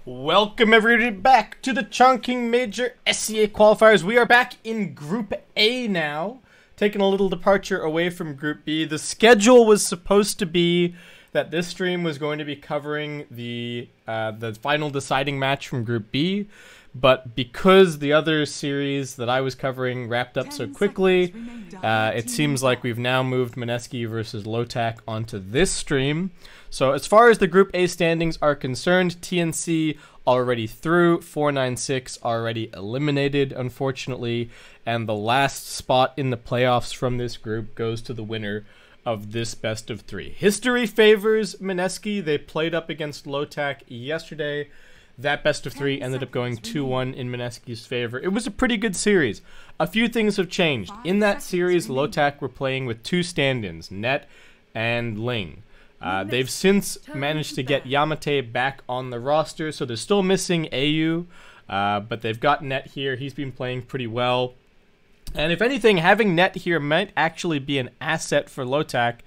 Welcome everybody back to the Chongqing Major SCA qualifiers. We are back in Group A now, taking a little departure away from Group B. The schedule was supposed to be that this stream was going to be covering the final deciding match from Group B, but because the other series that I was covering wrapped up so quickly, it seems like we've now moved Mineski versus Lotac onto this stream. So as far as the Group A standings are concerned, TNC already through, 496 already eliminated, unfortunately, and the last spot in the playoffs from this group goes to the winner of this best of three. History favors Mineski. They played up against Lotac yesterday. That best of three ended up going 2-1 in Mineski's favor. It was a pretty good series. A few things have changed. In that series, Lotac were playing with two stand-ins, Net and Ling. They've since managed to get Yamate back on the roster, so they're still missing AU, but they've got Net here. He's been playing pretty well. And if anything, having Net here might actually be an asset for Lotac,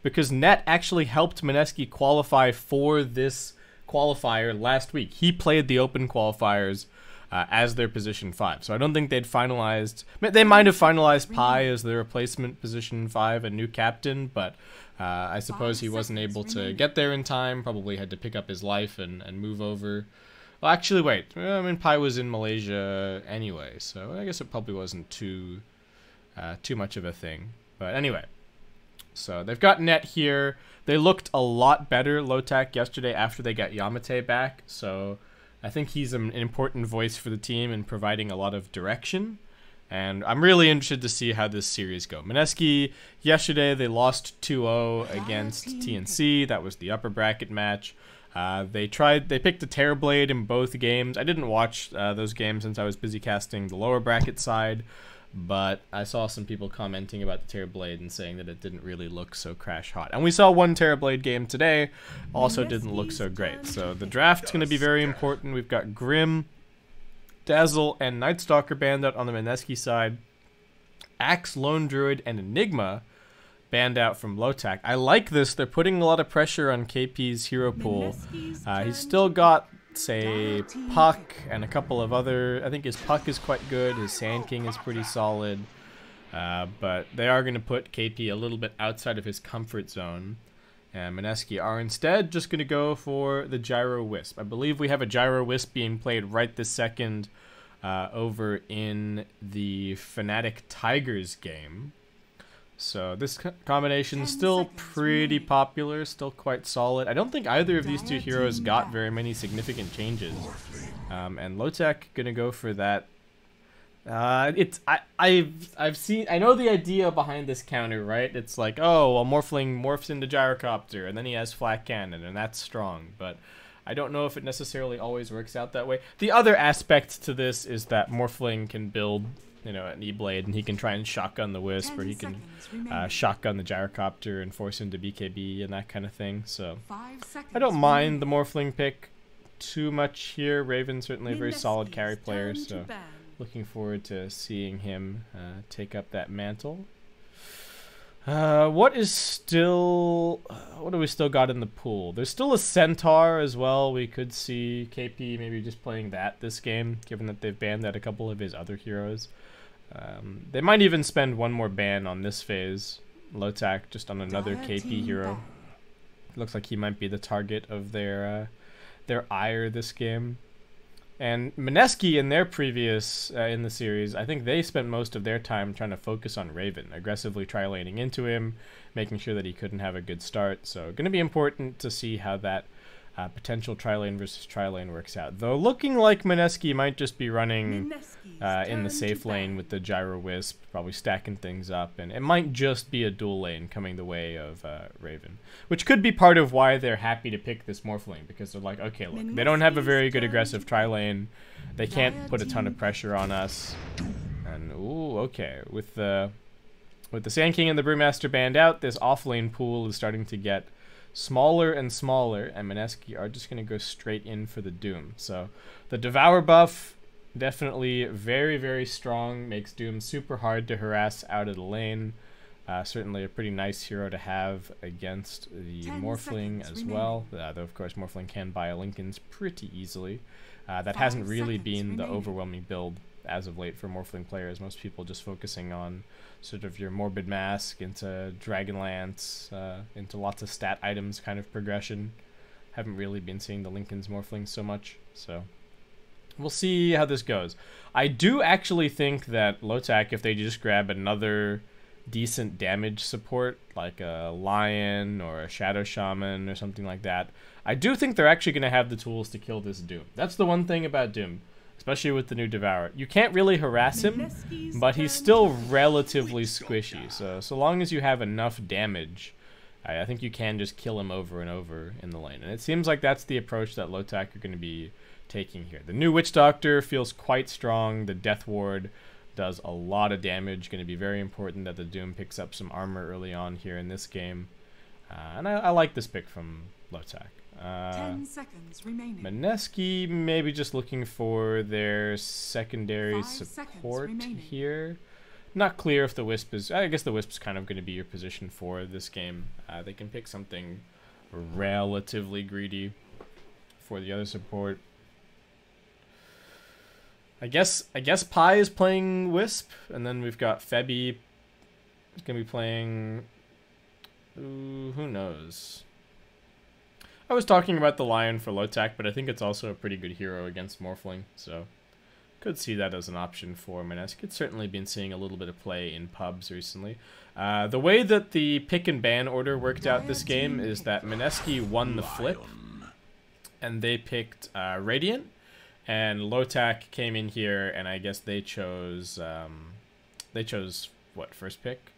because Net actually helped Mineski qualify for this qualifier last week. He played the open qualifiers as their position 5. So I don't think they'd finalized... They might have finalized Pi as their replacement position 5, a new captain, but I suppose he wasn't able to get there in time, probably had to pick up his life and move over. Well, actually, wait. I mean, Pi was in Malaysia anyway, so I guess it probably wasn't too much of a thing. But anyway, so they've got Net here. They looked a lot better, Lotac, yesterday after they got Yamate back, so I think he's an important voice for the team in providing a lot of direction. And I'm really interested to see how this series go. Mineski, yesterday they lost 2-0 against TNC. That was the upper bracket match. They picked the Terrorblade in both games. I didn't watch those games since I was busy casting the lower bracket side, but I saw some people commenting about the Terrorblade and saying that it didn't really look so crash hot. And we saw one Terrorblade game today, also didn't look so great. So the draft's going to be very important. We've got Grim, Dazzle, and Night Stalker banned out on the Mineski side. Axe, Lone Druid, and Enigma banned out from Lotac. I like this. They're putting a lot of pressure on KP's hero pool. He's still got, say, Puck and a couple of other... I think his Puck is quite good. His Sand King is pretty solid. But they are going to put KP a little bit outside of his comfort zone. And Mineski are instead just going to go for the Gyro Wisp. I believe we have a Gyro Wisp being played right this second over in the Fnatic Tigers game. So this combination is still pretty popular, still quite solid. I don't think either of these two heroes got very many significant changes. And Lotac going to go for that. I know the idea behind this counter, right? It's like, oh, well, Morphling morphs into Gyrocopter, and then he has Flat Cannon, and that's strong. But I don't know if it necessarily always works out that way. The other aspect to this is that Morphling can build, you know, an E-Blade, and he can try and shotgun the Wisp, or he can shotgun the Gyrocopter and force him to BKB and that kind of thing. So I don't mind the Morphling pick too much here. Raven's certainly a very solid carry player, so... Looking forward to seeing him take up that mantle. What do we still got in the pool? There's still a Centaur as well. We could see KP maybe just playing that this game, given that they've banned out a couple of his other heroes. They might even spend one more ban on this phase. Lotac just on another KP hero. Looks like he might be the target of their ire this game. And Mineski in their previous, in the series, I think they spent most of their time trying to focus on Raven, aggressively tri-laning into him, making sure that he couldn't have a good start. So going to be important to see how that potential tri-lane versus tri-lane works out. Though looking like Mineski might just be running in the safe lane with the Gyro Wisp, probably stacking things up, and it might just be a dual lane coming the way of Raven. Which could be part of why they're happy to pick this Morphling, because they're like, okay, look, they don't have a very good aggressive tri-lane, they can't put a ton of pressure on us, and ooh, okay, with the Sand King and the Brewmaster banned out, this off-lane pool is starting to get smaller and smaller, and Mineski are just going to go straight in for the Doom. So the Devour buff, definitely very, very strong, makes Doom super hard to harass out of the lane. Certainly a pretty nice hero to have against the Morphling as well. Though, of course, Morphling can buy Lincolns pretty easily. That hasn't really been the overwhelming build as of late for Morphling players. Most people just focusing on sort of your Morbid Mask into Dragonlance, into lots of stat items kind of progression. Haven't really been seeing the Lincoln's Morphling so much, so we'll see how this goes. I do actually think that Lotac, if they just grab another decent damage support, like a Lion or a Shadow Shaman or something like that, I do think they're actually going to have the tools to kill this Doom. That's the one thing about Doom, especially with the new Devourer. You can't really harass him, but he's still relatively squishy. So long as you have enough damage, I think you can just kill him over and over in the lane. And it seems like that's the approach that Lotac are going to be taking here. The new Witch Doctor feels quite strong. The Death Ward does a lot of damage. Going to be very important that the Doom picks up some armor early on here in this game. And I like this pick from Lotac. 10 seconds remaining. Mineski maybe just looking for their secondary support here. Not clear if the Wisp is... I guess the Wisp's kind of going to be your position for this game. They can pick something relatively greedy for the other support. I guess Pi is playing Wisp, and then we've got Febby. He's going to be playing... Ooh, who knows? I was talking about the Lion for Lotac, but I think it's also a pretty good hero against Morphling, so could see that as an option for Mineski. It's certainly been seeing a little bit of play in pubs recently. The way that the pick and ban order worked out this game is that Mineski won the flip, and they picked Radiant, and Lotac came in here, and I guess they chose what, first pick?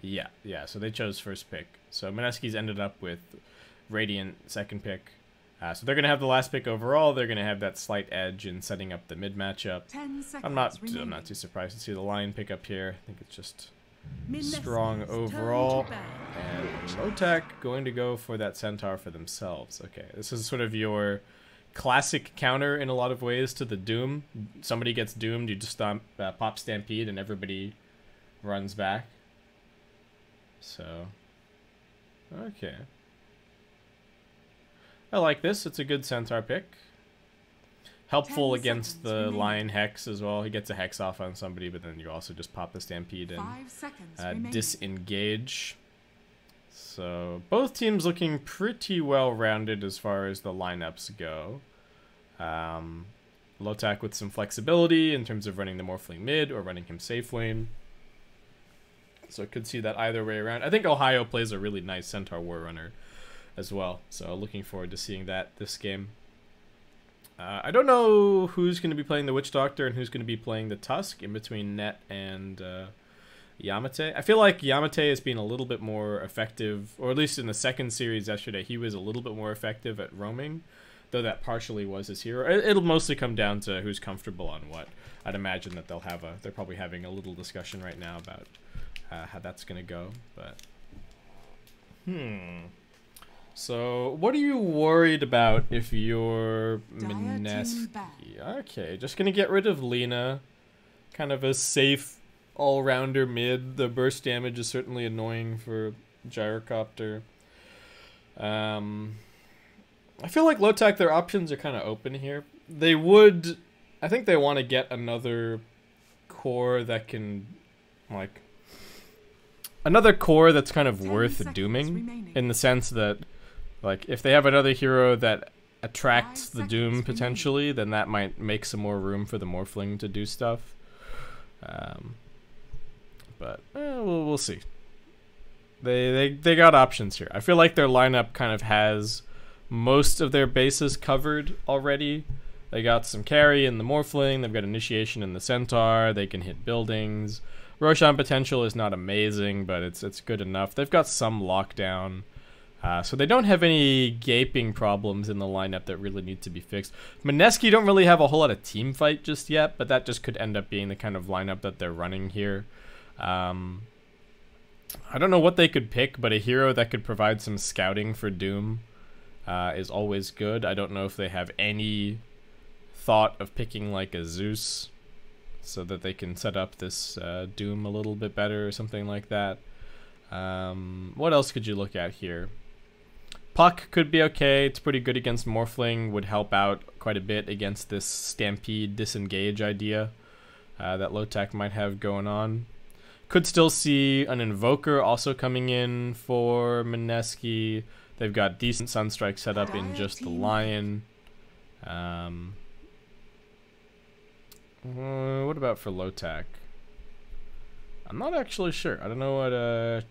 Yeah, so they chose first pick. So Mineski's ended up with Radiant second pick. So they're going to have the last pick overall. They're going to have that slight edge in setting up the mid matchup. I'm not too surprised to see the Lion pick up here. I think it's just strong overall. And Lotac going to go for that Centaur for themselves. Okay, this is sort of your classic counter in a lot of ways to the Doom. Somebody gets doomed, you just pop Stampede and everybody runs back. So, okay. I like this. It's a good Centaur pick. Helpful against the Lion Hex as well. He gets a Hex off on somebody, but then you also just pop the Stampede and disengage. So, both teams looking pretty well-rounded as far as the lineups go. Lotac with some flexibility in terms of running the Morphling mid or running him safe lane. So could see that either way around. I think Ohio plays a really nice Centaur Warrunner as well. So looking forward to seeing that this game. I don't know who's going to be playing the Witch Doctor and who's going to be playing the Tusk in between Net and Yamate. I feel like Yamate has been a little bit more effective, or at least in the second series yesterday, he was a little bit more effective at roaming, though that partially was his hero. It'll mostly come down to who's comfortable on what. I'd imagine that they're probably having a little discussion right now about how that's gonna go, but so what are you worried about if you're Mineski? Okay, just gonna get rid of Lena, kind of a safe all-rounder mid. The burst damage is certainly annoying for Gyrocopter. I feel like Lotac, their options are kind of open here. I think they want to get another core that can, like, another core that's kind of worth dooming, in the sense that, like, if they have another hero that attracts the Doom potentially, then that might make some more room for the Morphling to do stuff. But we'll see. They got options here. I feel like their lineup kind of has most of their bases covered already. They got some carry in the Morphling. They've got initiation in the Centaur. They can hit buildings. Roshan potential is not amazing, but it's good enough. They've got some lockdown. So they don't have any gaping problems in the lineup that really need to be fixed. Mineski don't really have a whole lot of team fight just yet, but that just could end up being the kind of lineup that they're running here. I don't know what they could pick, but a hero that could provide some scouting for Doom is always good. I don't know if they have any thought of picking like a Zeus so that they can set up this Doom a little bit better or something like that. What else could you look at here? Puck could be okay. It's pretty good against Morphling. Would help out quite a bit against this Stampede disengage idea that Lotac might have going on. Could still see an Invoker also coming in for Mineski. They've got decent Sunstrike set up in just the Lion. What about for Lotac? I'm not actually sure. I don't know what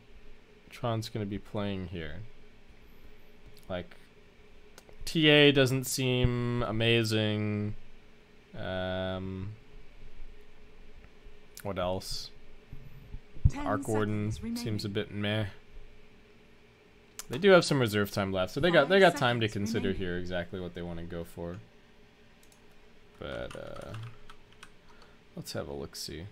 Tron's going to be playing here. Like, TA doesn't seem amazing. What else? Arc Warden seems a bit meh. They do have some reserve time left, so they got time to consider here exactly what they want to go for. But let's have a look-see.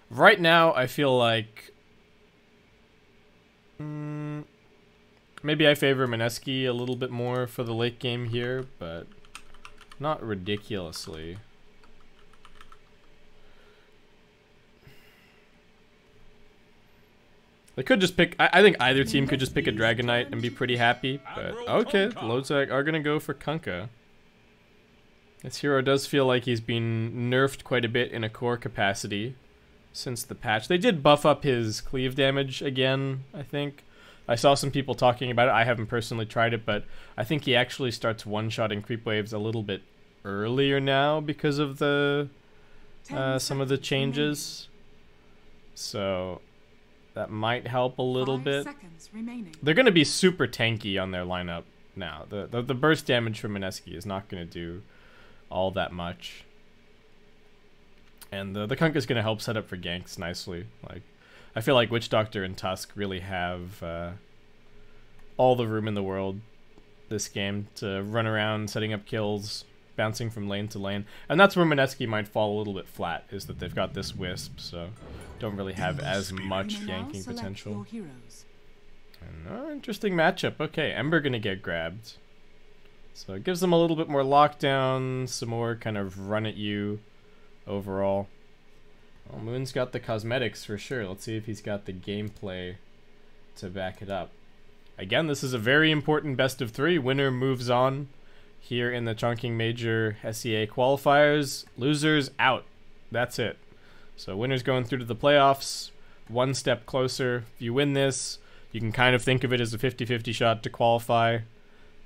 Right now, I feel like maybe I favor Mineski a little bit more for the late game here, but not ridiculously. They could just pick, I think either team could just pick a Dragon Knight and be pretty happy, but okay, Lotac are gonna go for Kunkka. This hero does feel like he's been nerfed quite a bit in a core capacity since the patch. They did buff up his cleave damage again, I think. I saw some people talking about it. I haven't personally tried it, but I think he actually starts one-shotting creep waves a little bit earlier now because of the some of the changes. So that might help a little bit. They're going to be super tanky on their lineup now. The burst damage from Mineski is not going to do all that much. And the Kunkka's going to help set up for ganks nicely. Like, I feel like Witch Doctor and Tusk really have all the room in the world this game to run around, setting up kills, bouncing from lane to lane. And that's where Mineski might fall a little bit flat, is that they've got this Wisp, so don't really have as much ganking potential. And, interesting matchup. Okay, Ember going to get grabbed. So it gives them a little bit more lockdown, some more kind of run at you overall. Well, Moon's got the cosmetics for sure. Let's see if he's got the gameplay to back it up. Again, this is a very important best of 3. Winner moves on here in the Chongqing Major SEA qualifiers. Losers out. That's it. So winners going through to the playoffs, one step closer. If you win this, you can kind of think of it as a 50-50 shot to qualify.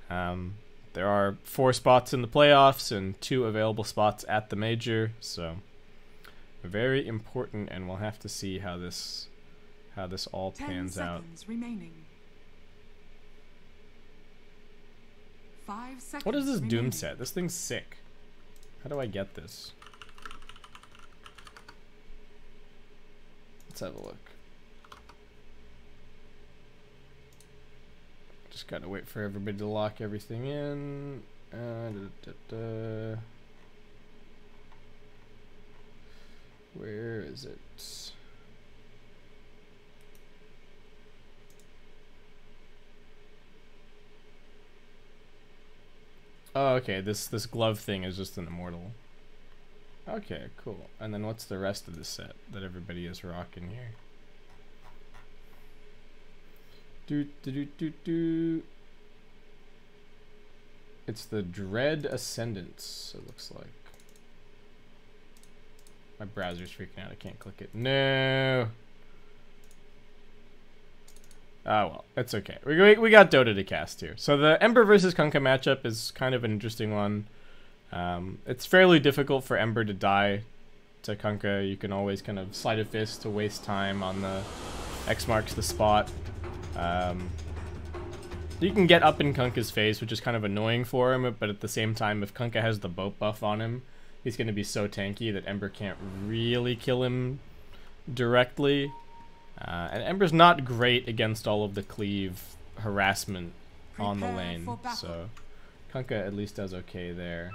There are 4 spots in the playoffs and 2 available spots at the major, so very important, and we'll have to see how this all pans out. 5 seconds What is this remaining. Doom set? This thing's sick. How do I get this? Let's have a look. Just gotta wait for everybody to lock everything in. Where is it? Oh, okay. This glove thing is just an immortal. Okay, cool. And then what's the rest of the set that everybody is rocking here? It's the Dread Ascendance, it looks like. My browser's freaking out. I can't click it. No. Oh, well, it's okay. We got Dota to cast here. So the Ember versus Kunkka matchup is kind of an interesting one. It's fairly difficult for Ember to die to Kunkka. You can always kind of slide a fist to waste time on the X marks the spot. You can get up in Kunkka's face, which is kind of annoying for him, but at the same time, if Kunkka has the boat buff on him, he's going to be so tanky that Ember can't really kill him directly. And Ember's not great against all of the cleave harassment on the lane, so Kunkka at least does okay there.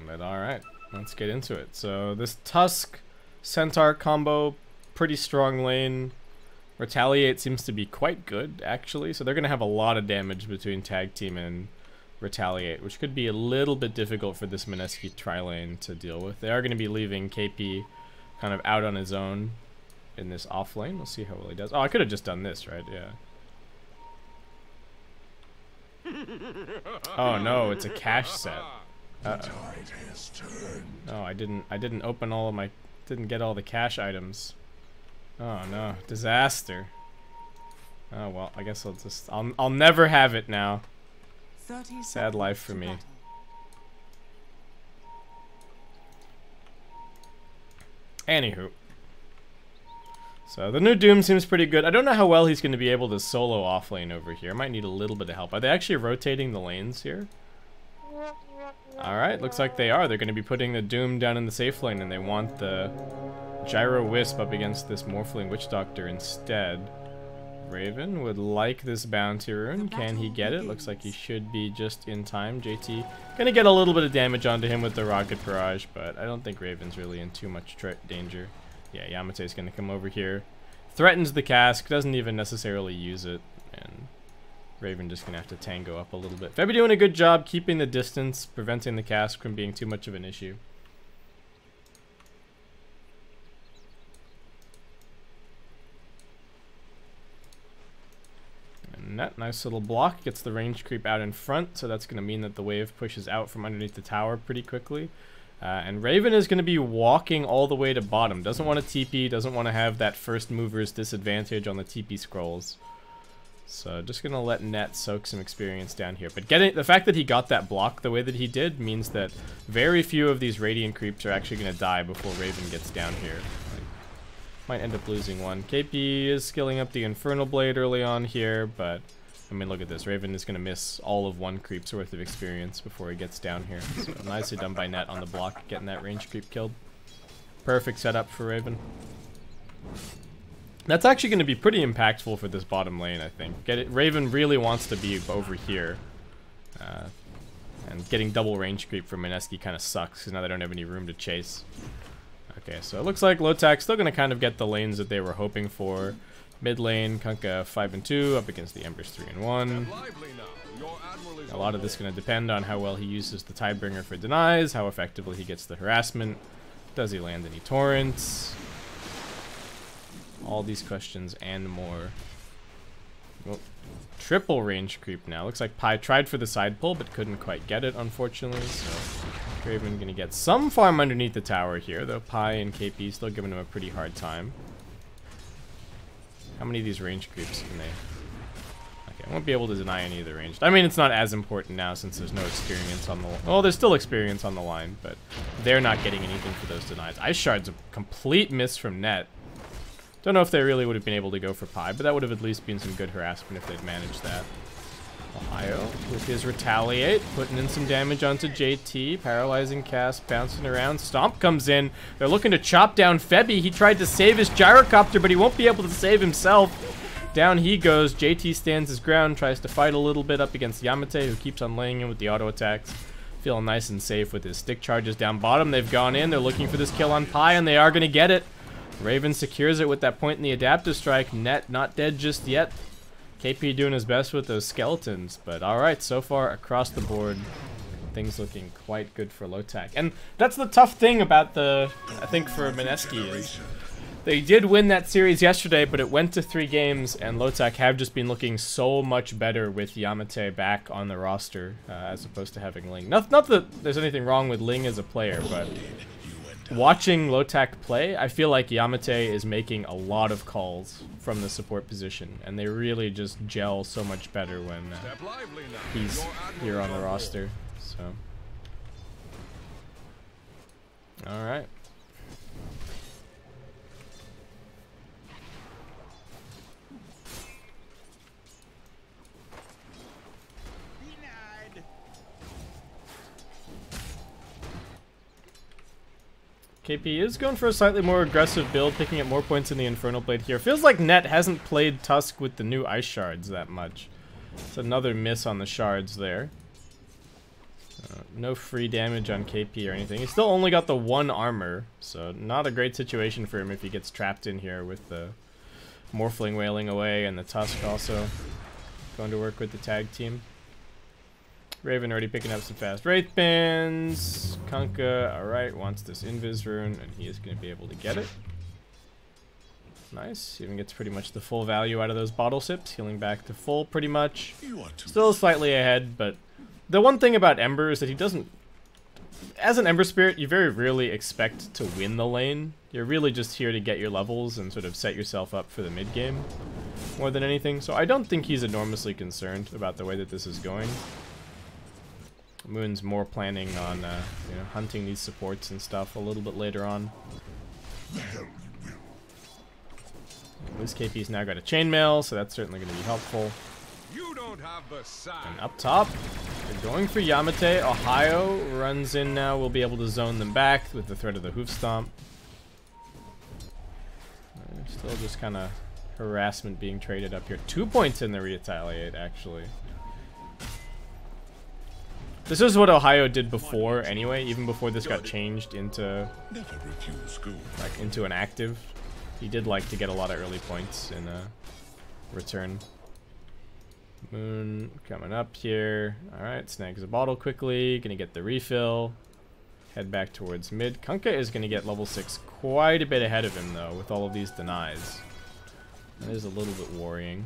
But alright, let's get into it. So this Tusk Centaur combo, pretty strong lane. Retaliate seems to be quite good, actually, so they're going to have a lot of damage between Tag Team and retaliate, which could be a little bit difficult for this Mineski tri-lane to deal with. They are going to be leaving KP kind of out on his own in this off lane. We'll see how well he does. Oh, I could have just done this, right? Yeah. Oh no, it's a cash set. Oh, I didn't open all of my, didn't get all the cash items. Oh no, disaster. Oh well, I guess I'll never have it now. Sad life for me. Anywho. So the new Doom seems pretty good. I don't know how well he's going to be able to solo offlane over here. Might need a little bit of help. Are they actually rotating the lanes here? Alright, looks like they are. They're going to be putting the Doom down in the safe lane, and they want the Gyro Wisp up against this Morphling Witch Doctor instead. Raven would like this bounty rune. Can he get it? Looks like he should be just in time. JT gonna get a little bit of damage onto him with the Rocket Barrage, but I don't think Raven's really in too much danger. Yeah, Yamate's gonna come over here. Threatens the cask, doesn't even necessarily use it, and Raven just gonna have to tango up a little bit. Febby doing a good job keeping the distance, preventing the cask from being too much of an issue. That nice little block gets the range creep out in front, so that's going to mean that the wave pushes out from underneath the tower pretty quickly. And Raven is going to be walking all the way to bottom. Doesn't want to TP, doesn't want to have that first mover's disadvantage on the TP scrolls. So just going to let Net soak some experience down here. But the fact that he got that block the way that he did means that very few of these Radiant creeps are actually going to die before Raven gets down here. Might end up losing one. KP is skilling up the Infernal Blade early on here, but I mean, look at this. Raven is going to miss all of one creep's worth of experience before he gets down here. So nicely done by Net on the block, getting that range creep killed. Perfect setup for Raven. That's actually going to be pretty impactful for this bottom lane, I think. Raven really wants to be over here. And getting double range creep from Mineski kind of sucks, because now they don't have any room to chase. Okay, so it looks like Lotac's still going to kind of get the lanes that they were hoping for. Mid lane, Kunkka 5 and 2 up against the Embers 3 and 1. A lot of this is going to depend on how well he uses the Tidebringer for denies, how effectively he gets the harassment. Does he land any torrents? All these questions and more. Well, triple range creep now. Looks like Pi tried for the side pull but couldn't quite get it, unfortunately. So Raven gonna get some farm underneath the tower here, though Pi and KP still giving him a pretty hard time. How many of these range creeps can they... Okay, I won't be able to deny any of the ranged. I mean, it's not as important now since there's no experience on the... Well, there's still experience on the line, but they're not getting anything for those denies. Ice Shard's a complete miss from Net. Don't know if they really would have been able to go for Pi, but that would have at least been some good harassment if they'd managed that. Ohio with his retaliate, putting in some damage onto JT, paralyzing cast, bouncing around. Stomp comes in. They're looking to chop down Febby. He tried to save his gyrocopter, but he won't be able to save himself. Down he goes. JT stands his ground, tries to fight a little bit up against Yamate, who keeps on laying in with the auto attacks. Feeling nice and safe with his stick charges down bottom. They've gone in. They're looking for this kill on Pi, and they are going to get it. Raven secures it with that point in the adaptive strike. Net not dead just yet. KP doing his best with those skeletons, but alright, so far across the board, things looking quite good for Lotac. And that's the tough thing about I think for Mineski is, they did win that series yesterday, but it went to 3 games, and Lotac have just been looking so much better with Yamate back on the roster, as opposed to having Ling. Not that there's anything wrong with Ling as a player, but watching Lotac play, I feel like Yamate is making a lot of calls from the support position, and they really just gel so much better when he's here on the roster. So, all right. KP is going for a slightly more aggressive build, picking up more points in the Infernal Blade here. Feels like Net hasn't played Tusk with the new Ice Shards that much. It's another miss on the shards there. No free damage on KP or anything. He's still only got the 1 armor, so not a great situation for him if he gets trapped in here with the Morphling wailing away and the Tusk also going to work with the tag team. Raven already picking up some fast Wraith Bands. Kunkka, alright, wants this Invis rune, and he is going to be able to get it. Nice. Even gets pretty much the full value out of those bottle sips, healing back to full pretty much. Still slightly ahead, but the one thing about Ember is that he doesn't... As an Ember Spirit, you very rarely expect to win the lane. You're really just here to get your levels and sort of set yourself up for the mid game more than anything. So I don't think he's enormously concerned about the way that this is going. Moon's more planning on you know, hunting these supports and stuff a little bit later on. This KP's now got a chainmail, so that's certainly going to be helpful. You don't have the sign. And up top, they're going for Yamate. Ohio runs in now. We'll be able to zone them back with the threat of the hoof stomp. Still just kind of harassment being traded up here. 2 points in the retaliate, actually. This is what Ohio did before, anyway. Even before this got changed into like into an active. He did like to get a lot of early points in return. Moon coming up here. Alright, snags a bottle quickly. Gonna get the refill. Head back towards mid. Kunkka is gonna get level 6 quite a bit ahead of him, though, with all of these denies. That is a little bit worrying.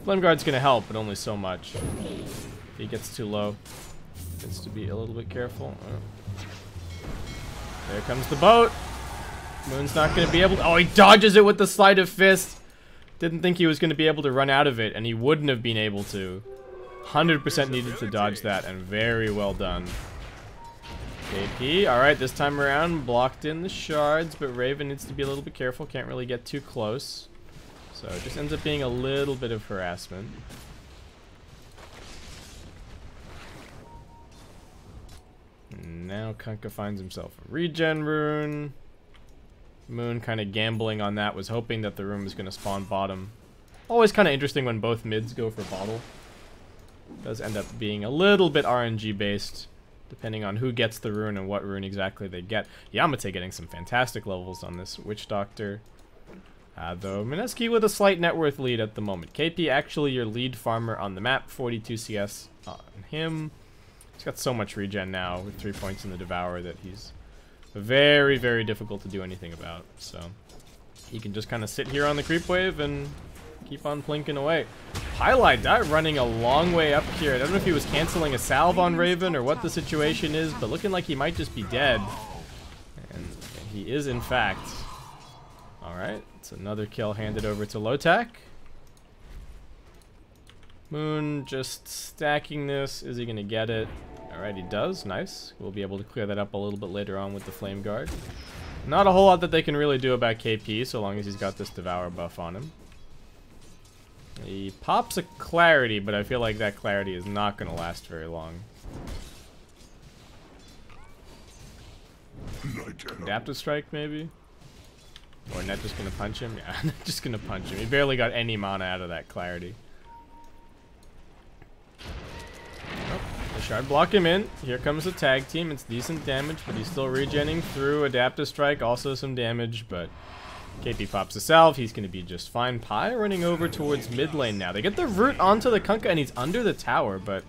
Flame Guard's gonna help, but only so much. If he gets too low, gets to be a little bit careful. There comes the boat. Moon's not gonna be able to... Oh, he dodges it with the sleight of fist. Didn't think he was going to be able to run out of it, and he wouldn't have been able to. 100% needed to dodge that, and very well done. KP, alright, this time around, blocked in the shards, but Raven needs to be a little bit careful, can't really get too close. So it just ends up being a little bit of harassment. And now Kunkka finds himself a regen rune. Moon kind of gambling on that, was hoping that the room was going to spawn bottom. Always kind of interesting when both mids go for bottle. Does end up being a little bit RNG based, depending on who gets the rune and what rune exactly they get. Yamate getting some fantastic levels on this Witch Doctor. Though Mineski with a slight net worth lead at the moment. KP actually your lead farmer on the map, 42 CS on him. He's got so much regen now with 3 points in the Devourer that he's very, very difficult to do anything about. So he can just kind of sit here on the creep wave and keep on plinking away. Highlight that running a long way up here. I don't know if he was canceling a salve on Raven or what the situation is, but looking like he might just be dead. And he is, in fact. Alright, it's another kill handed over to Lotac. Moon just stacking this. Is he going to get it? Alright, he does. Nice. We'll be able to clear that up a little bit later on with the Flame Guard. Not a whole lot that they can really do about KP so long as he's got this Devour buff on him. He pops a Clarity, but I feel like that Clarity is not going to last very long. Adaptive Strike, maybe? Or Net just going to punch him? Yeah, Net just going to punch him. He barely got any mana out of that Clarity. The Shard block him in. Here comes the tag team. It's decent damage, but he's still regenning through Adaptive Strike. Also some damage, but KP pops a salve. He's going to be just fine. Pi running over towards mid lane now. They get the root onto the Kunkka, and he's under the tower, but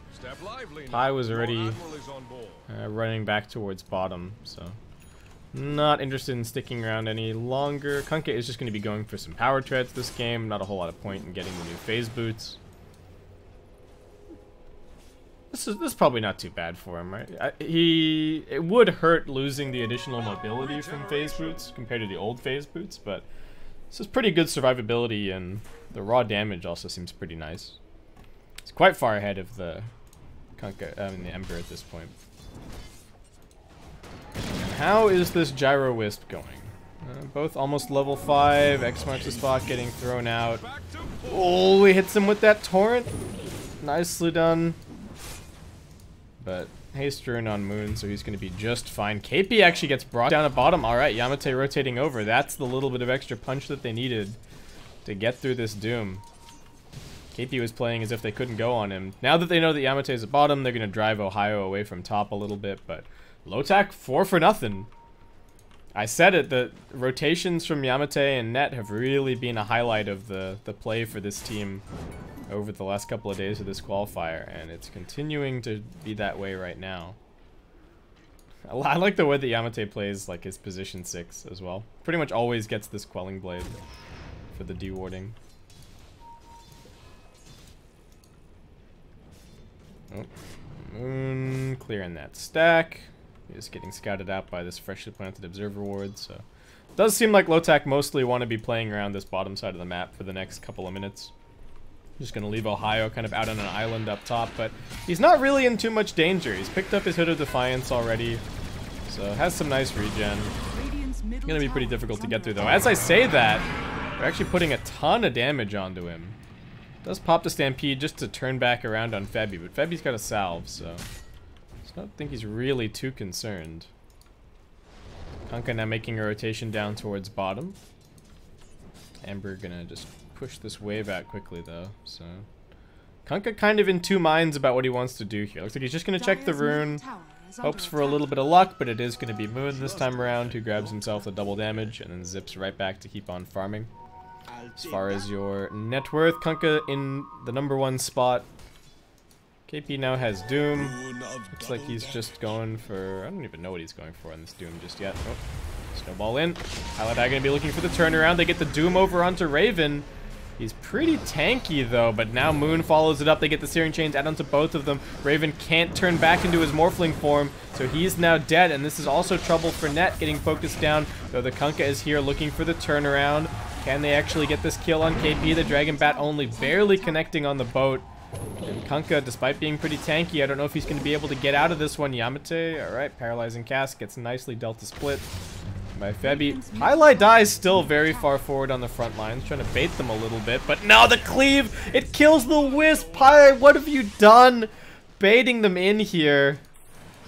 Pi was already running back towards bottom, so not interested in sticking around any longer. Kunkka is just going to be going for some power treads this game. Not a whole lot of point in getting the new phase boots. This is probably not too bad for him, right? It would hurt losing the additional mobility from phase boots compared to the old phase boots, but this is pretty good survivability, and the raw damage also seems pretty nice. It's quite far ahead of the Kunkka, the Ember at this point. And how is this Gyro Wisp going? Both almost level 5. X marks the spot, getting thrown out. Oh, he hits him with that torrent. Nicely done. But haste rune on Moon, so he's going to be just fine. KP actually gets brought down at bottom. Alright, Yamate rotating over. That's the little bit of extra punch that they needed to get through this Doom. KP was playing as if they couldn't go on him. Now that they know that Yamate is at bottom, they're going to drive Ohio away from top a little bit. But Lotac, 4 for nothing. I said it, the rotations from Yamate and Net have really been a highlight of the play for this team over the last couple of days of this qualifier, and it's continuing to be that way right now. I like the way that Yamate plays like his position 6 as well. Pretty much always gets this Quelling Blade for the dewarding. Oh, Moon clearing that stack. He's getting scouted out by this freshly planted observer ward, so it does seem like Lotac mostly want to be playing around this bottom side of the map for the next couple of minutes. Just gonna leave Ohio kind of out on an island up top, but he's not really in too much danger. He's picked up his Hood of Defiance already, so has some nice regen. It's gonna be pretty difficult to get through though. As I say that, they're actually putting a ton of damage onto him. Does pop the Stampede just to turn back around on Febby, but Febby's got a salve, so I don't think he's really too concerned. Kunkka now making a rotation down towards bottom. Ember gonna just push this wave out quickly though, so Kunkka kind of in two minds about what he wants to do here. Looks like he's just gonna check the rune, hopes for a little bit of luck, but it is gonna be Moon this time around, who grabs himself the double damage and then zips right back to keep on farming. As far as your net worth, Kunkka in the #1 spot. KP now has Doom. Looks like he's just going for... I don't even know what he's going for on this Doom just yet. Oh, snowball in. Paladai gonna be looking for the turnaround. They get the Doom over onto Raven. He's pretty tanky though, but now Moon follows it up. They get the Searing Chains out onto both of them. Raven can't turn back into his Morphling form, so he's now dead, and this is also trouble for Net getting focused down, though the Kunkka is here looking for the turnaround. Can they actually get this kill on KP? The Dragon Bat only barely connecting on the boat. And Kunkka, despite being pretty tanky, I don't know if he's going to be able to get out of this one. Yamate, alright, Paralyzing Cast gets nicely Delta Split by Febby. Highlight dies still very far forward on the front lines, trying to bait them a little bit, but now the cleave! It kills the Wisp! Hi, what have you done? Baiting them in here.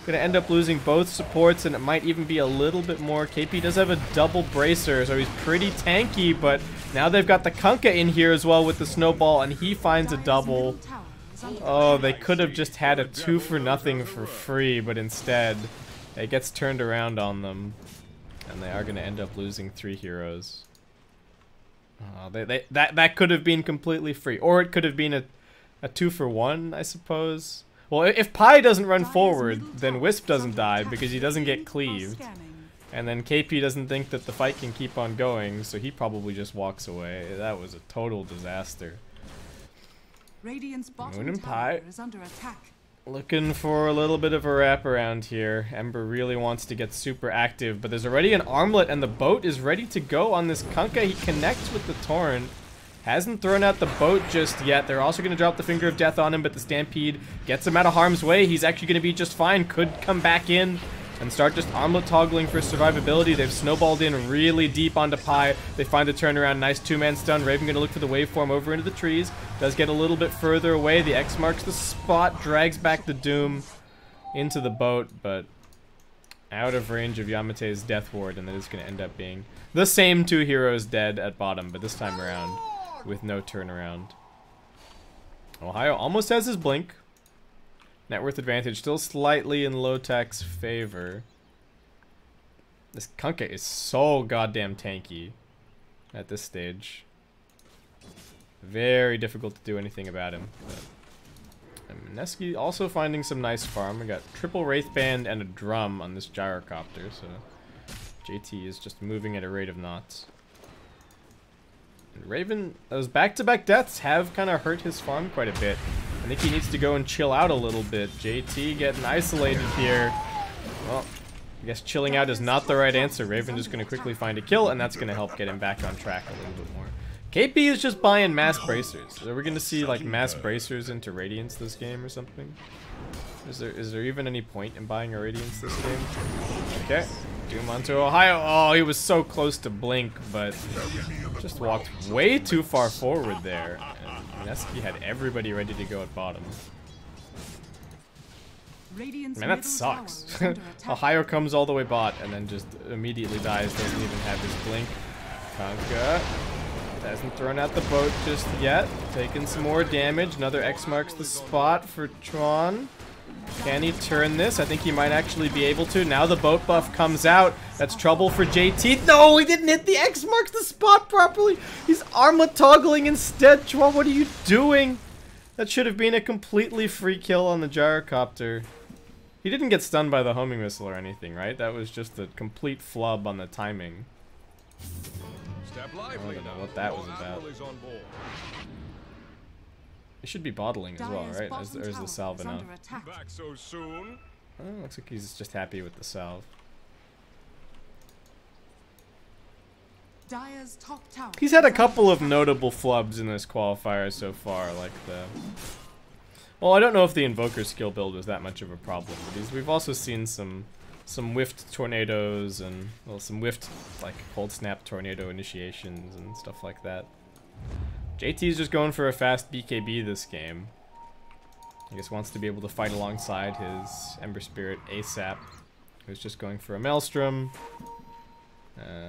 Gonna end up losing both supports, and it might even be a little bit more. KP does have a double bracer, so he's pretty tanky, but now they've got the Kunkka in here as well with the snowball, and he finds a double. Oh, they could have just had a 2-for-0 for free, but instead it gets turned around on them, and they are gonna end up losing 3 heroes. That could have been completely free, or it could have been a 2-for-1, I suppose. Well, if Pi doesn't run forward, then Wisp doesn't die because he doesn't get cleaved. And then KP doesn't think that the fight can keep on going, so he probably just walks away. That was a total disaster. Moon and Pi looking for a little bit of a wraparound here. Ember really wants to get super active, but there's already an armlet and the boat is ready to go on this Kunkka. He connects with the Torrent. Hasn't thrown out the boat just yet. They're also going to drop the Finger of Death on him, but the Stampede gets him out of harm's way. He's actually going to be just fine. Could come back in and start just armlet toggling for survivability. They've snowballed in really deep onto Pi. They find the turnaround. Nice 2-man stun. Raven going to look for the waveform over into the trees. Does get a little bit further away. The X marks the spot. Drags back the Doom into the boat, but out of range of Yamate's Death Ward, and that is going to end up being the same 2 heroes dead at bottom, but this time around with no turnaround. Ohio almost has his blink. Net worth advantage still slightly in Lotac's favor. This Kunkka is so goddamn tanky at this stage. Very difficult to do anything about him. And Mineski also finding some nice farm. We got triple Wraith Band and a drum on this gyrocopter, so JT is just moving at a rate of knots. And Raven, those back-to-back deaths have kind of hurt his farm quite a bit. I think he needs to go and chill out a little bit. JT getting isolated here. Well, I guess chilling out is not the right answer. Raven just going to quickly find a kill, and that's going to help get him back on track a little bit more. KP is just buying mass bracers. Are we going to see like mass bracers into Radiance this game or something? Is there even any point in buying a Radiance this game? Okay. Doom onto Ohio. Oh, he was so close to blink, but just walked way too far forward there. And Mineski had everybody ready to go at bottom. Man, that sucks. Ohio comes all the way bot and then just immediately dies. Doesn't even have his blink. Kunkka hasn't thrown out the boat just yet. Taking some more damage. Another X marks the spot for Tron. Can he turn this? I think he might actually be able to. Now the boat buff comes out. That's trouble for JT. No, he didn't hit the X marks the spot properly. He's armlet toggling instead. Tron, what are you doing? That should have been a completely free kill on the gyrocopter. He didn't get stunned by the homing missile or anything, right? That was just a complete flub on the timing. Step I don't even know what that was about. He should be bottling as well, right? There's the salve enough. Back so soon? Oh, looks like he's just happy with the salve. Dire's top tower. He's had a couple of notable flubs in this qualifier so far, like the... Well, I don't know if the Invoker skill build was that much of a problem, but we've also seen some whiffed tornadoes and, well, some whiffed, like, cold snap tornado initiations and stuff like that. JT's just going for a fast BKB this game. I guess wants to be able to fight alongside his Ember Spirit ASAP, who's just going for a Maelstrom.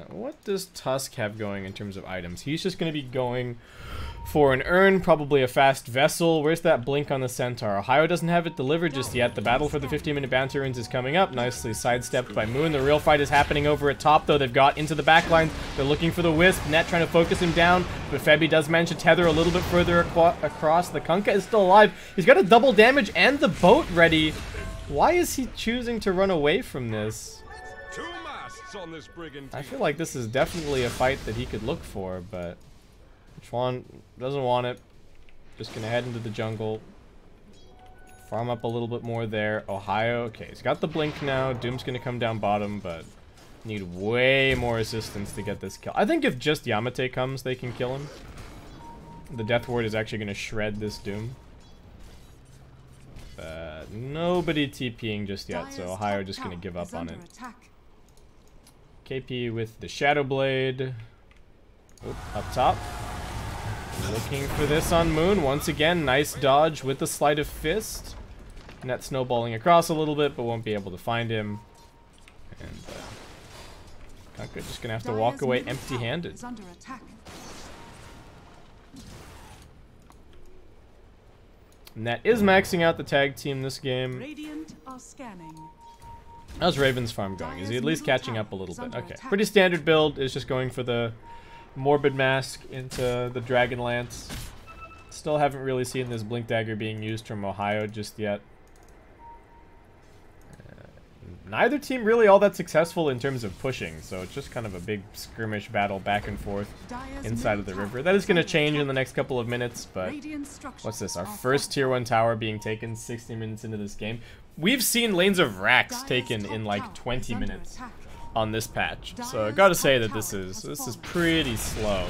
What does Tusk have going in terms of items? He's just going to be going for an urn, probably a fast vessel. Where's that blink on the Centaur? Ohio doesn't have it delivered just yet. The battle for the 15-minute bounty runes is coming up. Nicely sidestepped by Moon. The real fight is happening over at top, though. They've got into the backline. They're looking for the Wisp. Net trying to focus him down, but Febby does manage to tether a little bit further across. The Kunkka is still alive. He's got a double damage and the boat ready. Why is he choosing to run away from this? On this brigand I feel like this is definitely a fight that he could look for, but Chuan doesn't want it. Just gonna head into the jungle. Farm up a little bit more there. Ohio, okay, he's got the blink now. Doom's gonna come down bottom, but need way more assistance to get this kill. I think if just Yamate comes, they can kill him. The Death Ward is actually gonna shred this Doom. But nobody TPing just yet, so Ohio just gonna give up on it. KP with the Shadow Blade. Oop, up top. Looking for this on Moon. Once again, nice dodge with the Sleight of Fist. Net snowballing across a little bit, but won't be able to find him. And Kunkka just gonna have to walk away empty-handed. Net is maxing out the tag team this game. Radiant are scanning. How's Raven's farm going? Is he at least catching up a little bit? Okay, pretty standard build. Is just going for the Morbid Mask into the Dragon Lance. Still haven't really seen this Blink Dagger being used from Ohio just yet. Neither team really all that successful in terms of pushing, so it's just kind of a big skirmish battle back and forth inside of the river. That is going to change in the next couple of minutes, but what's this? Our first tier 1 tower being taken 60 minutes into this game. We've seen lanes of Rax taken in like 20 minutes on this patch, so I gotta say that this is pretty slow.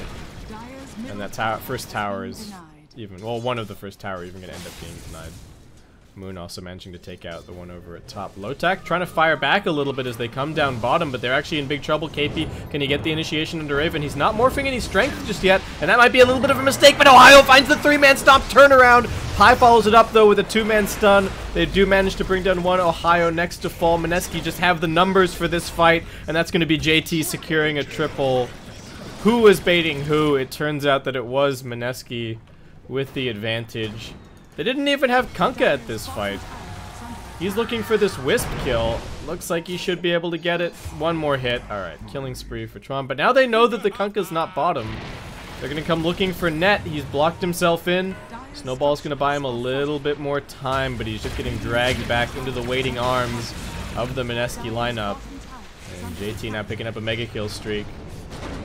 And that first tower is even, well, one of the first tower even gonna end up being denied. Moon also managing to take out the one over at top. Lotac trying to fire back a little bit as they come down bottom, but they're actually in big trouble. KP, can he get the initiation into Raven? He's not morphing any strength just yet, and that might be a little bit of a mistake, but Ohio finds the 3-man stomp turnaround. Pi follows it up, though, with a 2-man stun. They do manage to bring down one. Ohio next to fall. Mineski just have the numbers for this fight, and that's going to be JT securing a triple. Who was baiting who? It turns out that it was Mineski with the advantage. They didn't even have Kunkka at this fight. He's looking for this Wisp kill. Looks like he should be able to get it. One more hit. Alright, killing spree for Tron. But now they know that the Kunkka's not bottom. They're going to come looking for Net. He's blocked himself in. Snowball's going to buy him a little bit more time, but he's just getting dragged back into the waiting arms of the Mineski lineup. And JT now picking up a mega kill streak.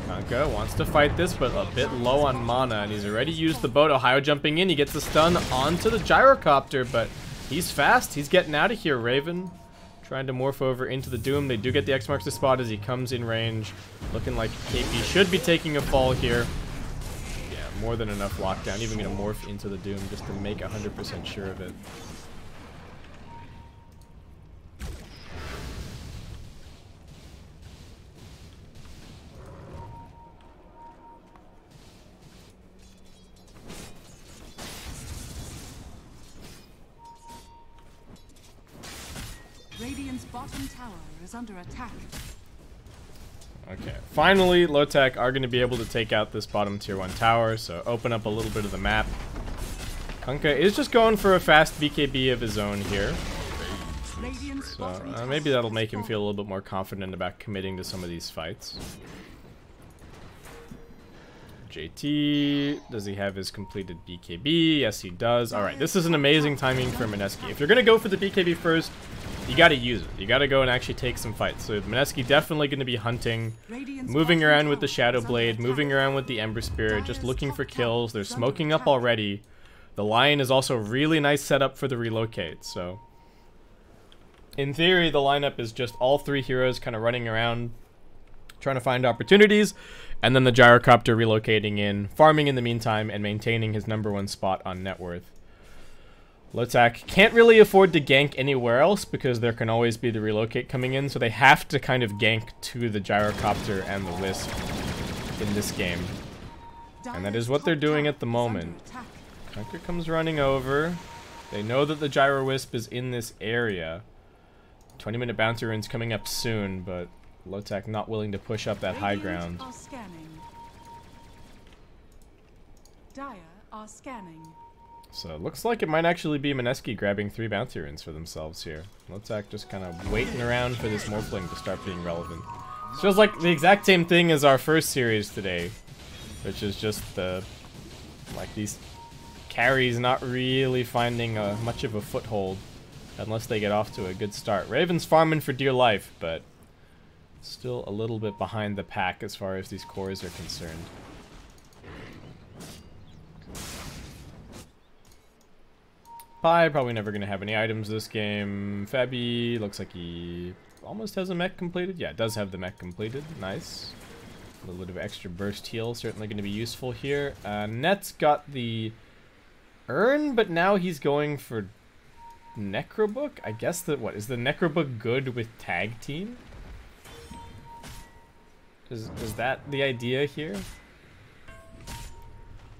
Kunkka wants to fight this, but a bit low on mana, and he's already used the boat. Ohio jumping in, he gets the stun onto the gyrocopter, but he's fast. He's getting out of here. Raven trying to morph over into the Doom. They do get the X marks the spot as he comes in range. Looking like KP should be taking a fall here. Yeah, more than enough lockdown. Even gonna morph into the Doom just to make 100% sure of it. Radiant's bottom tower is under attack. Okay, finally, Lotac are going to be able to take out this bottom tier 1 tower, so open up a little bit of the map. Kunkka is just going for a fast BKB of his own here. So maybe that'll make him feel a little bit more confident about committing to some of these fights. JT, does he have his completed BKB? Yes, he does. Alright, this is an amazing timing for Mineski. If you're going to go for the BKB first, you got to use it. You got to go and actually take some fights. So Mineski definitely going to be hunting, moving around with the Shadow Blade, moving around with the Ember Spirit, just looking for kills. They're smoking up already. The Lion is also really nice setup for the relocate, so... In theory, the lineup is just all three heroes kind of running around, trying to find opportunities, and then the Gyrocopter relocating in, farming in the meantime, and maintaining his #1 spot on net worth. Lotac can't really afford to gank anywhere else because there can always be the relocate coming in, so they have to kind of gank to the Gyrocopter and the Wisp in this game. And that is what they're doing at the moment. Conquer comes running over. They know that the Gyro Wisp is in this area. 20-minute bounty rune's coming up soon, but Lotac not willing to push up that high ground. Dire are scanning. So it looks like it might actually be Mineski grabbing 3 bounty runes for themselves here. Lotac just kind of waiting around for this Morphling to start being relevant. This feels like the exact same thing as our first series today, which is just the, like, these carries not really finding much of a foothold unless they get off to a good start. Raven's farming for dear life, but still a little bit behind the pack as far as these cores are concerned. Pi probably never going to have any items this game. Fabi looks like he almost has a mech completed. Yeah, it does have the mech completed. Nice. A little bit of extra burst heal, certainly going to be useful here. Net's got the urn, but now he's going for Necrobook? I guess that, what, is the Necrobook good with tag team? Is that the idea here?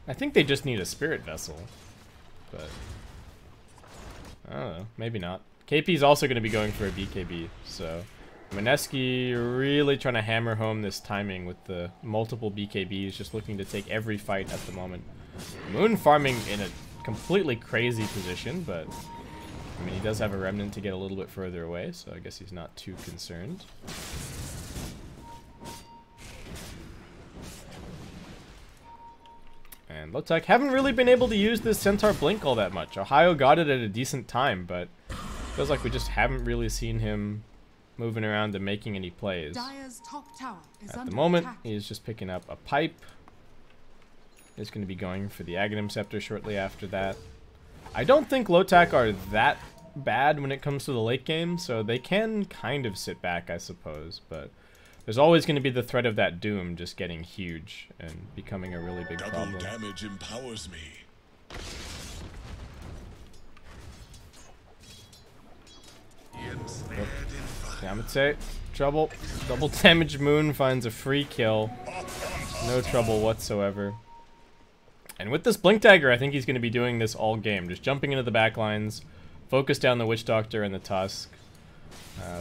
I think they just need a spirit vessel, but I don't know, maybe not. KP's also going to be going for a BKB, so Mineski really trying to hammer home this timing with the multiple BKBs, just looking to take every fight at the moment. Moon farming in a completely crazy position, but I mean, he does have a remnant to get a little bit further away, so I guess he's not too concerned. And Lotac haven't really been able to use this Centaur Blink all that much. Ohio got it at a decent time, but feels like we just haven't really seen him moving around and making any plays. At the moment, he's just picking up a pipe. He's going to be going for the Aghanim Scepter shortly after that. I don't think Lotac are that bad when it comes to the late game, so they can kind of sit back, I suppose, but there's always going to be the threat of that Doom just getting huge and becoming a really big problem. Double damage empowers me. Yamate, trouble. Double damage Moon finds a free kill. No trouble whatsoever. And with this Blink Dagger, I think he's going to be doing this all game. Just jumping into the back lines, focus down the Witch Doctor and the Tusk.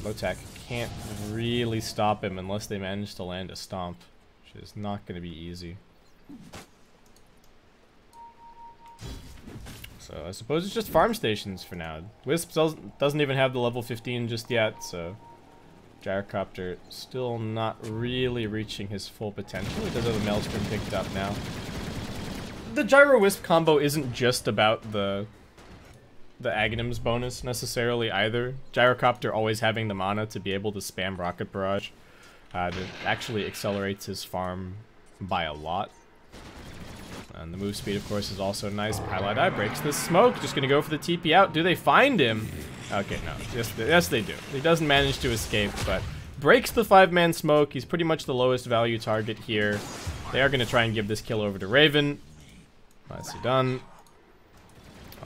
Lotac can't really stop him unless they manage to land a Stomp, which is not going to be easy. So I suppose it's just farm stations for now. Wisp doesn't even have the level 15 just yet, so Gyrocopter still not really reaching his full potential. He does have a Maelstrom picked up now. The Gyro Wisp combo isn't just about the Aghanim's bonus necessarily either. Gyrocopter always having the mana to be able to spam Rocket Barrage that actually accelerates his farm by a lot. And the move speed, of course, is also nice. Pilot Eye breaks the smoke. Just going to go for the TP out. Do they find him? Okay, no. Yes, they do. He doesn't manage to escape, but breaks the 5-man smoke. He's pretty much the lowest value target here. They are going to try and give this kill over to Raven. Nicely done.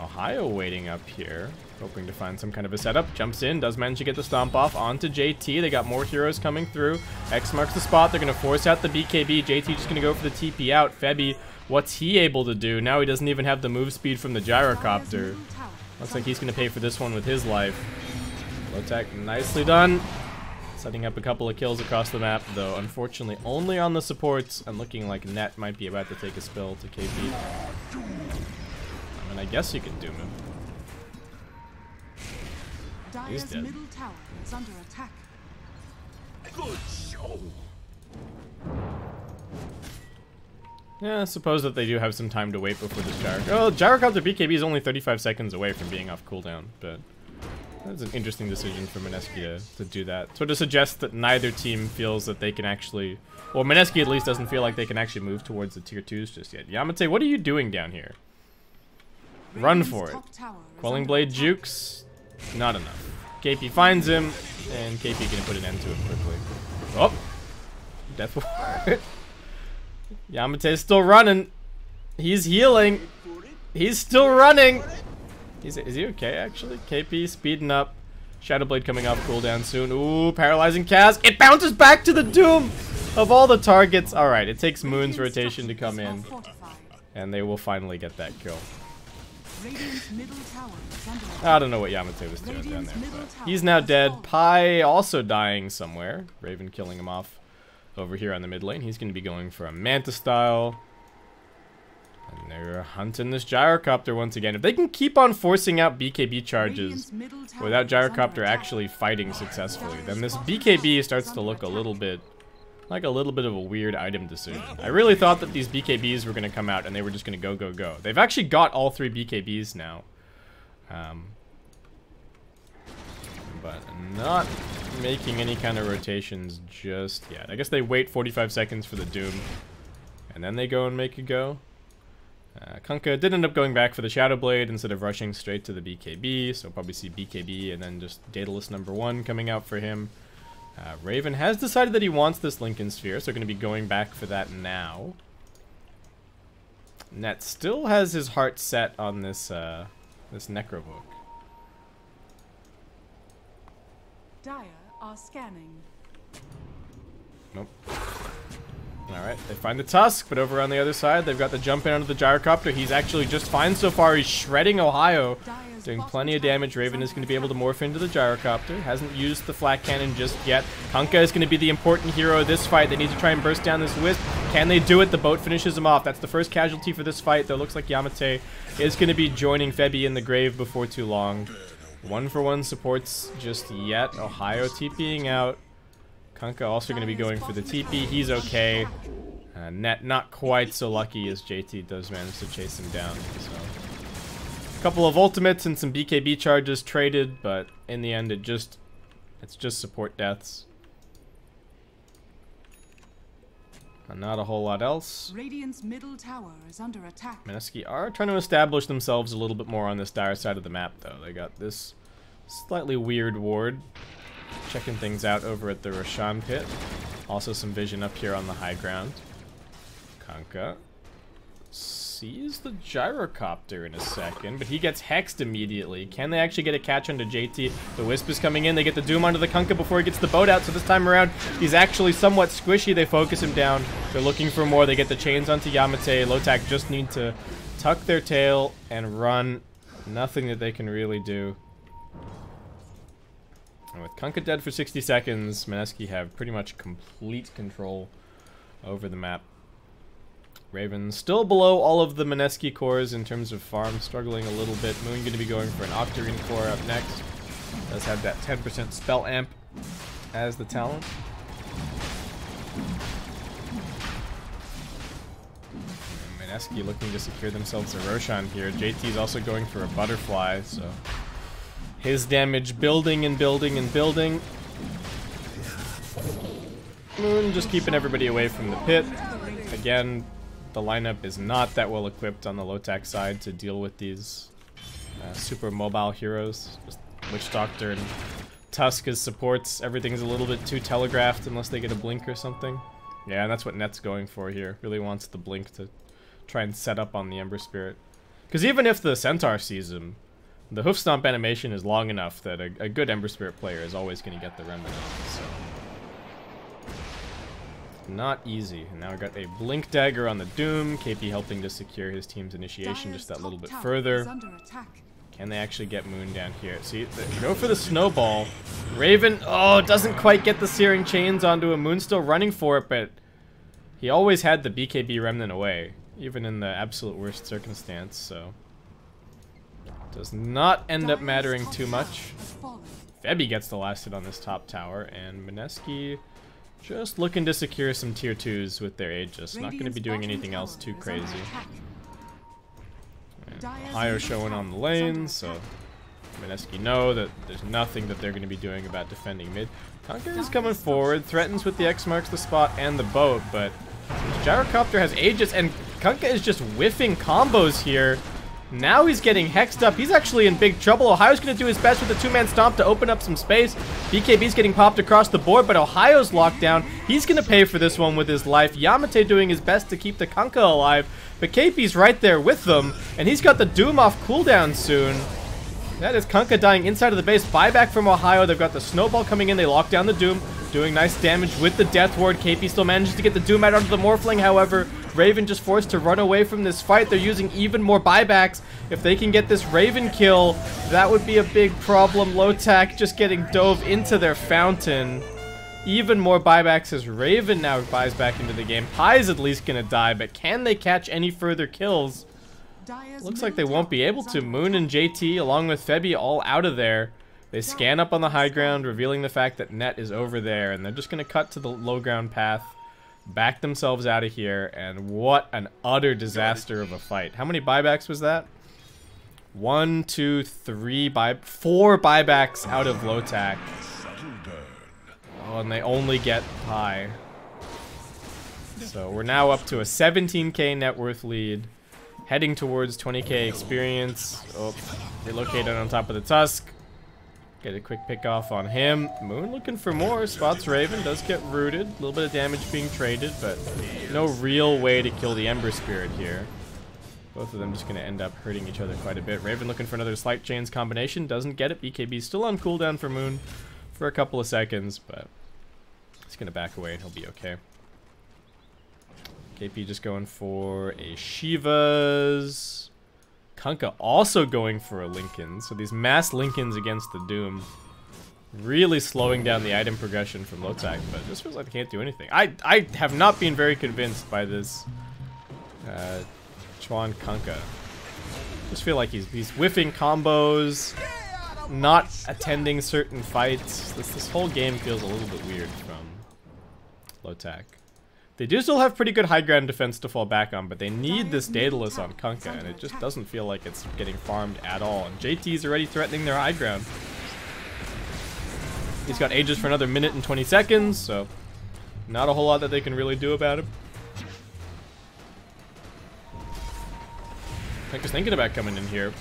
Ohio waiting up here, hoping to find some kind of a setup. Jumps in, does manage to get the stomp off onto JT. They got more heroes coming through. X marks the spot. They're going to force out the BKB. JT just going to go for the TP out. Febi, what's he able to do? Now he doesn't even have the move speed from the Gyrocopter. Looks like he's going to pay for this one with his life. Lotac, nicely done. Setting up a couple of kills across the map, though unfortunately only on the supports, and looking like Net might be about to take a spill to KP. And I guess you can doom him. He's dead. Middle tower is under attack. Good show. Yeah, I suppose that they do have some time to wait before this gyro. Oh, Gyrocopter BKB is only 35 seconds away from being off cooldown, but that's an interesting decision for Mineski to do that. Sort of suggests that neither team feels that they can actually... Well, Mineski at least doesn't feel like they can actually move towards the tier 2s just yet. Yamate, what are you doing down here? Run for it. Quelling Blade jukes. Not enough. KP finds him, and KP gonna put an end to it quickly. Oh! Death Ward. Yamate's still running. He's healing. He's still running. Is he okay, actually? KP speeding up. Shadowblade coming off cooldown soon. Ooh, paralyzing cast. It bounces back to the Doom of all the targets. Alright, it takes Moon's rotation to come in. And they will finally get that kill. I don't know what Yamate was doing down there, but he's now dead. Pi also dying somewhere. Raven killing him off over here on the mid lane. He's going to be going for a Manta style. And they're hunting this Gyrocopter once again. If they can keep on forcing out BKB charges without Gyrocopter actually fighting successfully, then this BKB starts to look a little bit like a of a weird item decision. I really thought that these BKBs were going to come out and they were just going to go, go, go. They've actually got all 3 BKBs now. But not making any kind of rotations just yet. I guess they wait 45 seconds for the Doom, and then they go and make a go. Kunkka did end up going back for the Shadow Blade instead of rushing straight to the BKB, so probably see BKB and then just Daedalus #1 coming out for him. Raven has decided that he wants this Lincoln Sphere, so going to be going back for that now. Net still has his heart set on this this Necrovook. Dire are scanning. Nope. Alright, they find the Tusk, but over on the other side, they've got the jump in onto the Gyrocopter. He's actually just fine so far. He's shredding Ohio, doing plenty of damage. Raven is going to be able to morph into the Gyrocopter. Hasn't used the Flak Cannon just yet. Kunkka is going to be the important hero of this fight. They need to try and burst down this Wisp. Can they do it? The boat finishes him off. That's the first casualty for this fight, though. Looks like Yamate is going to be joining Febi in the grave before too long. 1-for-1 supports just yet. Ohio TPing out. Kunkka also going to be going for the TP. He's okay. Net not quite so lucky as JT does manage to chase him down. So, a couple of ultimates and some BKB charges traded, but in the end, it's just support deaths. And not a whole lot else. Radiant's middle tower is under attack. Mineski are trying to establish themselves a little bit more on this dire side of the map, though. They got this slightly weird ward. Checking things out over at the Roshan pit. Also some vision up here on the high ground. Kunkka sees the Gyrocopter in a second, but he gets hexed immediately. Can they actually get a catch onto JT? The Wisp is coming in. They get the Doom onto the Kunkka before he gets the boat out, so this time around he's actually somewhat squishy. They focus him down. They're looking for more. They get the chains onto Yamate. Lotac just need to tuck their tail and run. Nothing that they can really do. And with Kunkka dead for 60 seconds, Mineski have pretty much complete control over the map. Raven still below all of the Mineski cores in terms of farm, struggling a little bit. Moon going to be going for an Octarine core up next. Does have that 10% spell amp as the talent. And Mineski looking to secure themselves a Roshan here. JT is also going for a Butterfly, so his damage building and building and building. Moon just keeping everybody away from the pit. Again, the lineup is not that well equipped on the Lotac side to deal with these super mobile heroes. Just Witch Doctor and Tusk as supports. Everything's a little bit too telegraphed unless they get a blink or something. Yeah, and that's what Net's going for here. Really wants the blink to try and set up on the Ember Spirit. Because even if the Centaur sees him, the Hoof Stomp animation is long enough that a good Ember Spirit player is always going to get the Remnant. So, not easy. And now we got a Blink Dagger on the Doom. KP helping to secure his team's initiation just that little bit further. Can they actually get Moon down here? See, go for the Snowball. Raven, oh, doesn't quite get the Searing Chains onto him. Moon's still running for it, but he always had the BKB Remnant away, even in the absolute worst circumstance, so does not end up mattering too much. Febi gets the last hit on this top tower, and Mineski Just looking to secure some tier 2s with their Aegis. Not going to be doing anything else too crazy. Ohio showing on the lane, so Mineski know that there's nothing that they're going to be doing about defending mid. Kunkka is coming forward, threatens with the X marks the spot and the boat, but Gyrocopter has Aegis, and Kunkka is just whiffing combos here. Now he's getting hexed up. He's actually in big trouble. Ohio's going to do his best with the two-man stomp to open up some space. BKB's getting popped across the board, but Ohio's locked down. He's going to pay for this one with his life. Yamate doing his best to keep the Kunkka alive, but KP's right there with them, and he's got the Doom off cooldown soon. That is Kunkka dying inside of the base. Buyback from Ohio. They've got the snowball coming in. They lock down the Doom, doing nice damage with the Death Ward. KP still manages to get the Doom out onto the Morphling, however. Raven just forced to run away from this fight. They're using even more buybacks. If they can get this Raven kill, that would be a big problem. Lotac just getting dove into their fountain. Even more buybacks as Raven now buys back into the game. Pai's at least gonna die, but can they catch any further kills? Looks like they won't be able to. Moon and JT along with Febi all out of there. They scan up on the high ground, revealing the fact that Net is over there, and they're just gonna cut to the low ground path, back themselves out of here, and what an utter disaster of a fight. How many buybacks was that? 1, 2, 3, 4 buybacks out of Lotac. Oh, and they only get Pai. So we're now up to a 17k net worth lead, heading towards 20k experience. Oh, they located on top of the Tusk. Get a quick pick off on him. Moon looking for more. Spots Raven. Does get rooted. A little bit of damage being traded, but no real way to kill the Ember Spirit here. Both of them just going to end up hurting each other quite a bit. Raven looking for another Slight Chains combination. Doesn't get it. BKB still on cooldown for Moon for a couple of seconds, but he's going to back away and he'll be okay. KP just going for a Shiva's. Kunkka also going for a Lincoln. So these mass Lincolns against the Doom really slowing down the item progression from Lotac, but this feels like they can't do anything. I have not been very convinced by this Chuan Kunkka. Just feel like he's whiffing combos, not attending certain fights. This whole game feels a little bit weird from Lotac. They do still have pretty good high ground defense to fall back on, but they need this Daedalus on Kunkka, and it just doesn't feel like it's getting farmed at all. And JT's already threatening their high ground. He's got Aegis for another minute and 20 seconds, so not a whole lot that they can really do about him. I was thinking about coming in here.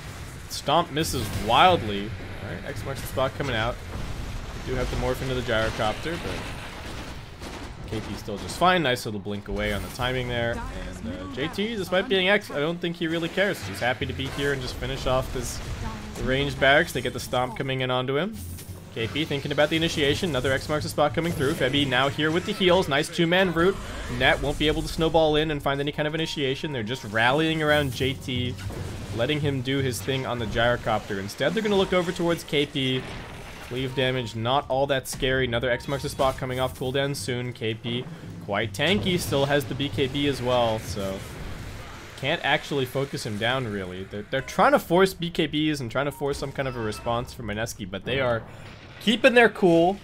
Stomp misses wildly. Alright, X marks the spot coming out. We do have to morph into the Gyrocopter, but KP still just fine. Nice little blink away on the timing there. And JT, despite being X, I don't think he really cares. He's happy to be here and just finish off this ranged barracks. They get the stomp coming in onto him. KP thinking about the initiation. Another X marks the spot coming through. Febi now here with the heals. Nice two-man route. Net won't be able to snowball in and find any kind of initiation. They're just rallying around JT, letting him do his thing on the Gyrocopter. Instead, they're going to look over towards KP. Cleave damage, not all that scary. Another X marks the spot coming off cooldown soon. KP, quite tanky, still has the BKB as well, so can't actually focus him down, really. They're trying to force BKBs and trying to force some kind of a response from Mineski, but they are keeping their cool,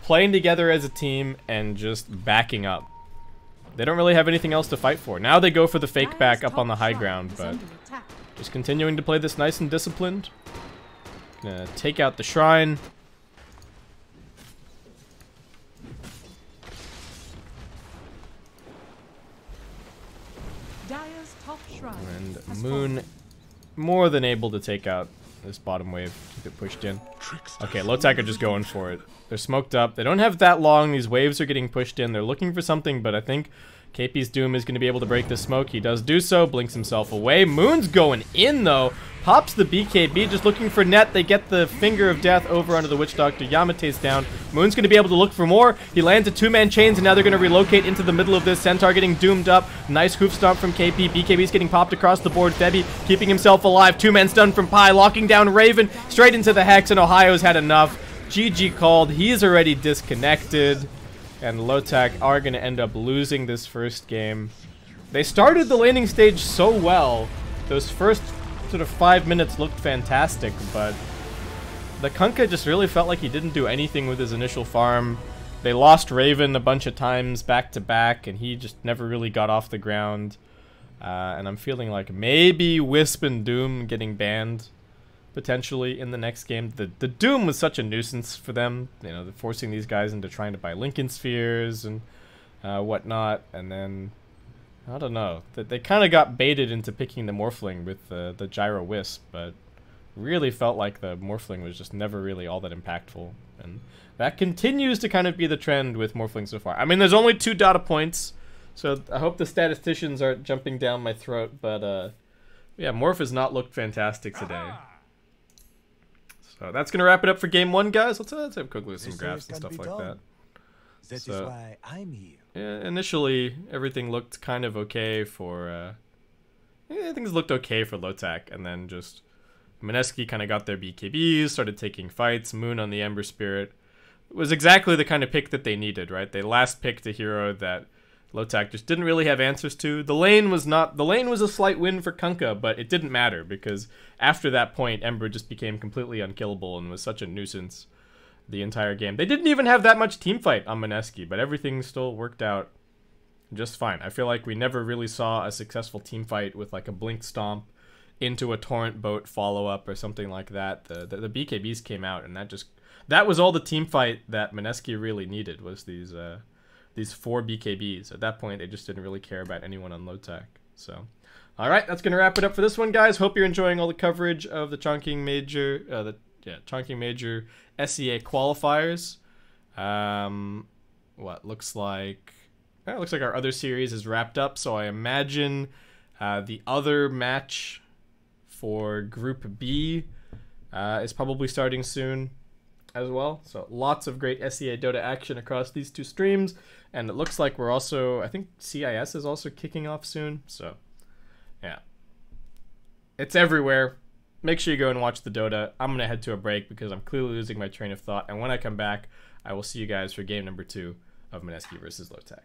playing together as a team, and just backing up. They don't really have anything else to fight for. Now they go for the fake back up on the high ground, but just continuing to play this nice and disciplined. Gonna take out the shrine. And Moon more than able to take out this bottom wave, keep it pushed in. Okay, Lotac are just going for it. They're smoked up. They don't have that long. These waves are getting pushed in. They're looking for something, but I think KP's Doom is going to be able to break the smoke. He does do so, blinks himself away. Moon's going in, though. Pops the BKB, just looking for Net. They get the Finger of Death over onto the Witch Doctor. Yamate's down. Moon's going to be able to look for more. He lands a two-man chains, and now they're going to relocate into the middle of this. Centaur getting doomed up. Nice hoof stomp from KP. BKB's getting popped across the board. Febi keeping himself alive. Two-man stun from Pai, locking down Raven straight into the Hex, and Ohio's had enough. GG called. He's already disconnected, and Lotac are going to end up losing this first game. They started the laning stage so well. Those first sort of 5 minutes looked fantastic, but the Kunkka just really felt like he didn't do anything with his initial farm. They lost Raven a bunch of times back to back, and he just never really got off the ground. And I'm feeling like maybe Wisp and Doom getting banned potentially in the next game. The Doom was such a nuisance for them, you know, forcing these guys into trying to buy Lincoln Spheres and whatnot, and then I don't know, that they kind of got baited into picking the Morphling with the Gyro Wisp, but really felt like the Morphling was just never really all that impactful, and that continues to kind of be the trend with Morphling so far. I mean, there's only 2 data points, so I hope the statisticians aren't jumping down my throat, but yeah, Morph has not looked fantastic today. So that's going to wrap it up for game 1, guys. Let's have a quick look at some graphs and stuff like that. That is why I'm here. Yeah, initially, everything looked kind of okay for... things looked okay for Lotac, and then just... Mineski kind of got their BKBs, started taking fights, Moon on the Ember Spirit. It was exactly the kind of pick that they needed, right? They last picked a hero that Lotac just didn't really have answers to. The lane was a slight win for Kunkka, but it didn't matter because after that point, Ember just became completely unkillable and was such a nuisance the entire game. They didn't even have that much team fight on Mineski, but everything still worked out just fine. I feel like we never really saw a successful team fight with like a Blink Stomp into a Torrent Boat follow-up or something like that. The BKBs came out, and that was all the team fight that Mineski really needed, was these 4 BKBs. At that point, they just didn't really care about anyone on Lotac. So, all right, that's gonna wrap it up for this one, guys. Hope you're enjoying all the coverage of the Chongqing Major, Chongqing Major SEA qualifiers. What looks like our other series is wrapped up. So I imagine the other match for Group B is probably starting soon as well. So lots of great SEA Dota action across these 2 streams, and it looks like we're also, I think CIS is also kicking off soon. So yeah, it's everywhere. Make sure you go and watch the Dota. I'm gonna head to a break because I'm clearly losing my train of thought, and when I come back, I will see you guys for game number 2 of Mineski versus Lotac.